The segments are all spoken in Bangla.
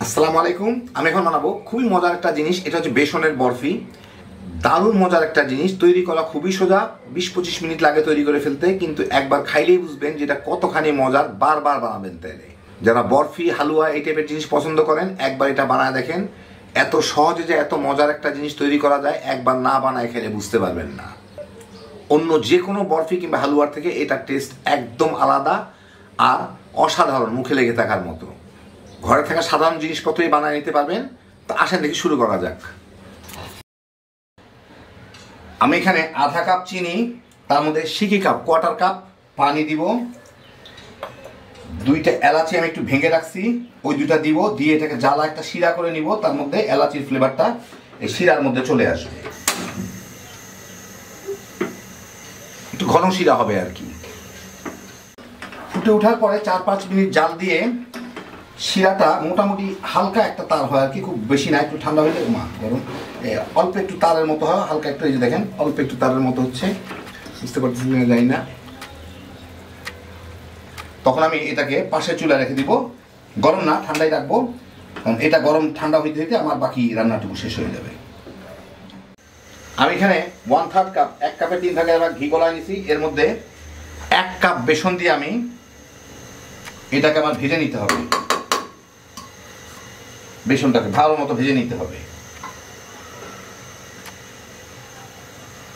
আসসালামু আলাইকুম। আমি এখন বানাবো খুবই মজার একটা জিনিস। এটা হচ্ছে বেসনের বরফি। দারুণ মজার একটা জিনিস, তৈরি করা খুবই সোজা। 20-25 মিনিট লাগে তৈরি করে ফেলতে, কিন্তু একবার খাইলেই বুঝবেন যেটা কতখানি মজার। বারবার বানাবেন তাইলে। যারা বরফি, হালুয়া এই টাইপের জিনিস পছন্দ করেন, একবার এটা বানায় দেখেন। এত সহজে যে এত মজার একটা জিনিস তৈরি করা যায়, একবার না বানায় খেলে বুঝতে পারবেন না। অন্য যে কোনো বরফি কিংবা হালুয়ার থেকে এটার টেস্ট একদম আলাদা আর অসাধারণ, মুখে লেগে থাকার মতো। ঘরে থাকা সাধারণ জিনিসপত্রই বানিয়ে নিতে পারবেন। তো আসেন দেখি শুরু করা যাক। আমি এখানে আধা কাপ চিনি, তার মধ্যে সিকি কাপ, কোয়ার্টার কাপ পানি দিব। দুইটা এলাচি আমি একটু ভেঙে রাখছি, ওই দুইটা দিব। দিয়ে এটাকে জ্বালা একটা শিরা করে নিব। তার মধ্যে এলাচির ফ্লেভারটা এই শিরার মধ্যে চলে আসবে। একটু ঘন শিরা হবে আর কি। ফুটে ওঠার পরে 4-5 মিনিট জাল দিয়ে শিরাটা মোটামুটি হালকা একটা তার হয় আর কি, খুব বেশি না। একটু ঠান্ডা হইলে গরম, অল্প একটু তারের মতো হয়, হালকা একটু। এই যে দেখেন অল্প একটু তারের মতো হচ্ছে, বুঝতে পারতেছি না, জানি না। তখন আমি এটাকে পাশে চুলা রেখে দিব। গরম না, ঠান্ডাই রাখবো, কারণ এটা গরম ঠান্ডা হইতে হইতে আমার বাকি রান্নাটুকু শেষ হয়ে যাবে। আমি এখানে 1/3 কাপ, 1 কাপে 3 ভাগের ঘি গলায় নিছি। এর মধ্যে 1 কাপ বেসন দিয়ে আমি এটাকে আমার ভেজে নিতে হবে। বেসনটাকে ভালো মতো ভেজে নিতে হবে।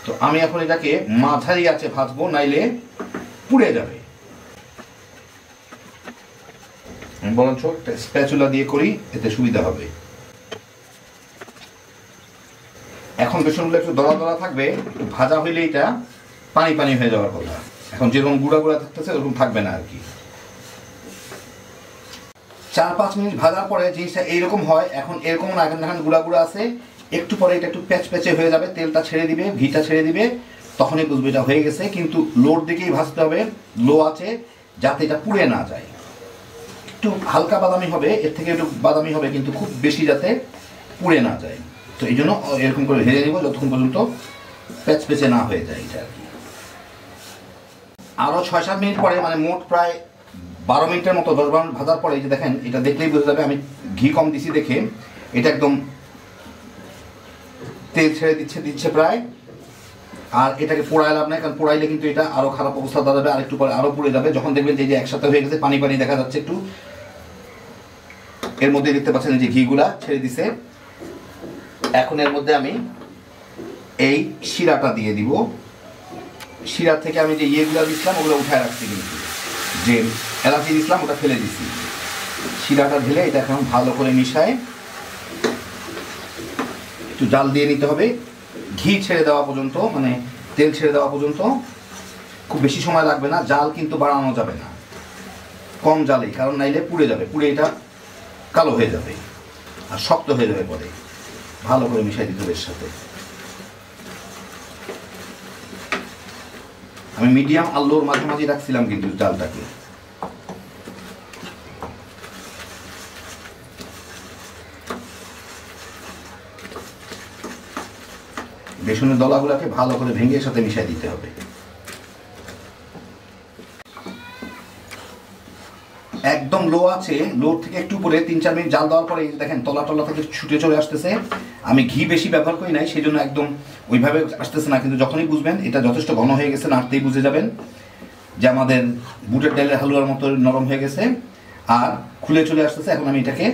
তো আমি এখন এটাকে মাঝারি আঁচে ভাজবো, নাইলে পুড়ে যাবে। বরঞ্চ একটা স্প্যাচুলা দিয়ে করি, এতে সুবিধা হবে। এখন বেসনগুলো একটু দলা দলা থাকবে, একটু ভাজা হইলে এটা পানি পানি হয়ে যাওয়ার কথা। এখন যেরকম গুঁড়া গুঁড়া থাকতেছে ওরকম থাকবে না আর কি। 4-5 মিনিট ভাজার পরে জিনিসটা এইরকম হয়। এখন এরকম না, এখন গুঁড়া গুঁড়া আছে। একটু পরে এটা একটু প্যাচ প্যাচে হয়ে যাবে, তেলটা ছেড়ে দিবে, ঘিটা ছেড়ে দিবে, তখনই বুঝবে এটা হয়ে গেছে। কিন্তু লোর দিকেই ভাজতে হবে, লো আছে, যাতে এটা পুড়ে না যায়। একটু হালকা বাদামি হবে, এর থেকে একটু বাদামি হবে, কিন্তু খুব বেশি যাতে পুড়ে না যায়। তো এই জন্য এরকম করে ভেজে নিব যতক্ষণ পর্যন্ত প্যাচ প্যাচে না হয়ে যায় এটা আর কি। আরও 6-7 মিনিট পরে, মানে মোট প্রায় 12 মিনিটের মতো, 10-12 মিনিট ভাজার পরে এই যে দেখেন, এটা দেখলেই বোঝা যাবে আমি ঘি কম দিছি দেখে। এটা একদম তেল ছেড়ে দিচ্ছে প্রায়। আর এটাকে পোড়ায় লাভ নাই, কারণ পোড়াইলে কিন্তু এটা আরো খারাপ অবস্থা দাঁড়াবে, আর একটু পরে আরো পুড়ে যাবে। যখন দেখবেন যে একসাথে হয়ে গেছে, পানি পানি দেখা যাচ্ছে একটু, এর মধ্যে দেখতে পাচ্ছেন যে ঘিগুলা ছেড়ে দিছে। এখন এর মধ্যে আমি এই শিরাটা দিয়ে দিব। শিরা থেকে আমি যে ইয়েগুলা দিচ্ছিলাম ওগুলো উঠায় রাখছি, কিন্তু যে এলাচি দিচ্ছিলাম ওটা ফেলে দিচ্ছি। শিরাটা ঢেলে এটা এখন ভালো করে মিশায় একটু জাল দিয়ে নিতে হবে, ঘি ছেড়ে দেওয়া পর্যন্ত, মানে তেল ছেড়ে দেওয়া পর্যন্ত। খুব বেশি সময় লাগবে না, জাল কিন্তু বাড়ানো যাবে না, কম জালেই, কারণ নাইলে পুড়ে যাবে, পুড়ে এটা কালো হয়ে যাবে আর শক্ত হয়ে যাবে। পরে ভালো করে মিশাই দিতে হবে এর সাথে। আমি মিডিয়াম আর লোর মাঝামাঝি রাখছিলাম কিন্তু জালটাকে। বেসনের দলাগুলোকে ভালো করে ভেঙে এর সাথে মিশাই দিতে হবে। একদম লো আছে, লো থেকে একটু উপরে 3-4 মিনিট জাল দেওয়ার পরে দেখেন তলা টলা থেকে ছুটে চলে আসতেছে। আমি ঘি বেশি ব্যবহার করি নাই, সেই জন্য একদম ওইভাবে আসতেছে না, কিন্তু যখনই বুঝবেন এটা যথেষ্ট ঘন হয়ে গেছে, নাড়তেই বুঝে যাবেন যে আমাদের বুটের ডালের হালুয়ার মতো নরম হয়ে গেছে আর খুলে চলে আসতেছে। এখন আমি এটাকে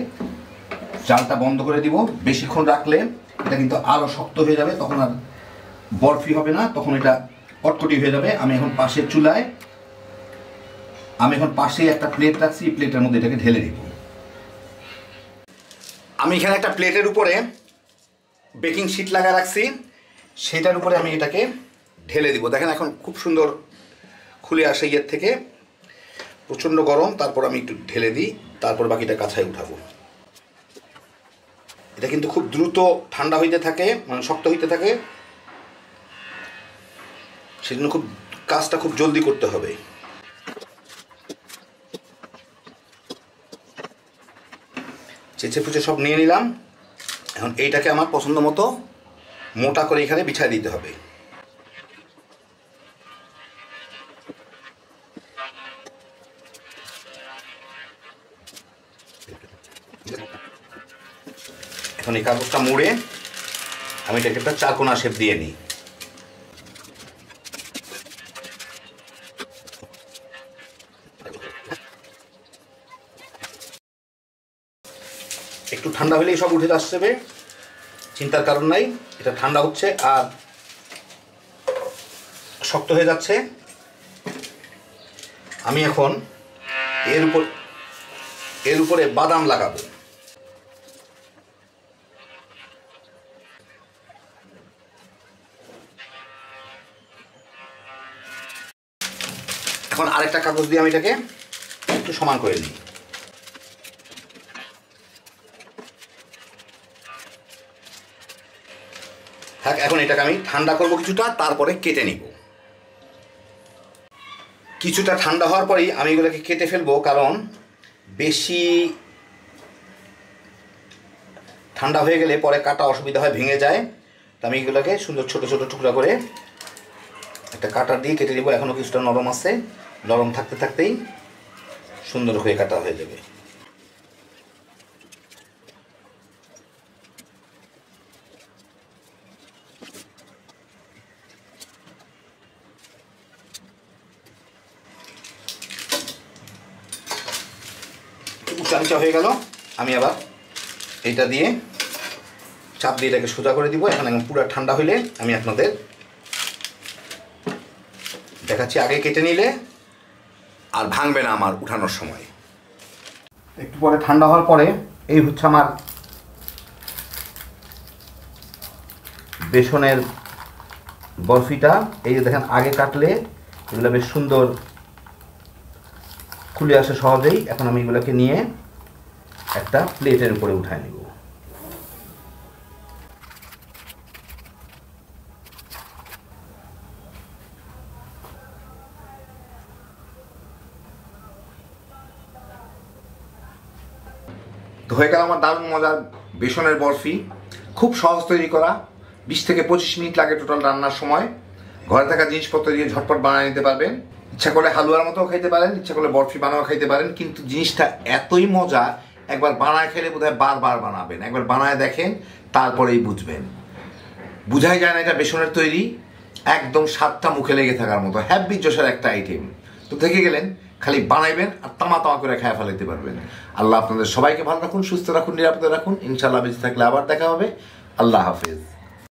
জালটা বন্ধ করে দিব। বেশিক্ষণ রাখলে এটা কিন্তু আরো শক্ত হয়ে যাবে, তখন আর বরফি হবে না, তখন এটা কটকটি হয়ে যাবে। আমি এখন পাশের চুলায়, আমি এখন পাশে একটা প্লেট রাখছি, প্লেটের মধ্যে এটাকে ঢেলে দিব। আমি এখানে একটা প্লেটের উপরে বেকিং শিট লাগা রাখছি, সেটার উপরে আমি এটাকে ঢেলে দিব। দেখেন এখন খুব সুন্দর খুলে আসে ইয়ের থেকে, প্রচণ্ড গরম। তারপর আমি একটু ঢেলে দিই, তারপর বাকিটা কাছায় উঠাবো। এটা কিন্তু খুব দ্রুত ঠান্ডা হইতে থাকে, মানে শক্ত হইতে থাকে, সেজন্য খুব কাজটা খুব জলদি করতে হবে। চেঁচে ফুচে সব নিয়ে নিলাম। এখন এইটাকে আমার পছন্দ মতো মোটা করে এখানে বিছায় দিতে হবে। এখন এই কাগজটা মুড়ে আমি এটাকে একটা চারকোনা শেপ দিয়ে নিই। একটু ঠান্ডা হলেই সব উঠে আসবে, চিন্তার কারণ নাই। এটা ঠান্ডা হচ্ছে আর শক্ত হয়ে যাচ্ছে। আমি এখন এর উপরে বাদাম লাগাবো। এখন আরেকটা কাগজ দিয়ে আমি এটাকে একটু সমান করে নিই। থাক, এখন এটাকে আমি ঠান্ডা করব কিছুটা, তারপরে কেটে নিব। কিছুটা ঠান্ডা হওয়ার পরেই আমি এগুলোকে কেটে ফেলবো, কারণ বেশি ঠান্ডা হয়ে গেলে পরে কাটা অসুবিধা হয়, ভেঙে যায়। তো আমি এগুলোকে সুন্দর ছোট ছোট টুকরা করে একটা কাটার দিয়ে কেটে নেব। এখনও কিছুটা নরম আছে, নরম থাকতে থাকতেই সুন্দর হয়ে কাটা হয়ে যাবে। উঁচা নিচা হয়ে গেল, আমি আবার এইটা দিয়ে চাপ দিয়ে এটাকে সোজা করে দিব। এখন পুরো ঠান্ডা হইলে আমি আপনাদের দেখাচ্ছি। আগে কেটে নিলে আর ভাঙবে না আমার উঠানোর সময়। একটু পরে ঠান্ডা হওয়ার পরে এই হচ্ছে আমার বেসনের বরফিটা। এই যে দেখেন, আগে কাটলে এগুলো বেশ সুন্দর খুলে আসে সহজেই। এখন আমি এগুলোকে নিয়ে একটা প্লেটের উপরে উঠায় নেব। তো হয়ে গেল আমার দারুণ মজার বেসনের বরফি। খুব সহজ তৈরি করা, 20 থেকে 25 মিনিট লাগে টোটাল রান্নার সময়। ঘরে থাকা জিনিসপত্র দিয়ে ঝটপট বানিয়ে নিতে পারবেন। ইচ্ছা করলে হালুয়ার মতো খাইতে পারেন, ইচ্ছা করলে বরফি বানাও খাইতে পারেন। কিন্তু জিনিসটা এতই মজা, একবার বানায় খেলে বোধহয় বারবার বানাবেন। একবার বানায় দেখেন, তারপরেই বুঝবেন। বুঝাই যায় না এটা বেসনের তৈরি, একদম স্বাদটা মুখে লেগে থাকার মতো হ্যাপি জোশের একটা আইটেম। তো দেখে গেলেন, খালি বানাইবেন আর তামা তামা করে খায় ফেলাইতে পারবেন। আল্লাহ আপনাদের সবাইকে ভালো রাখুন, সুস্থ রাখুন, নিরাপদে রাখুন। ইনশাআল্লাহ বেঁচে থাকলে আবার দেখা হবে। আল্লাহ হাফেজ।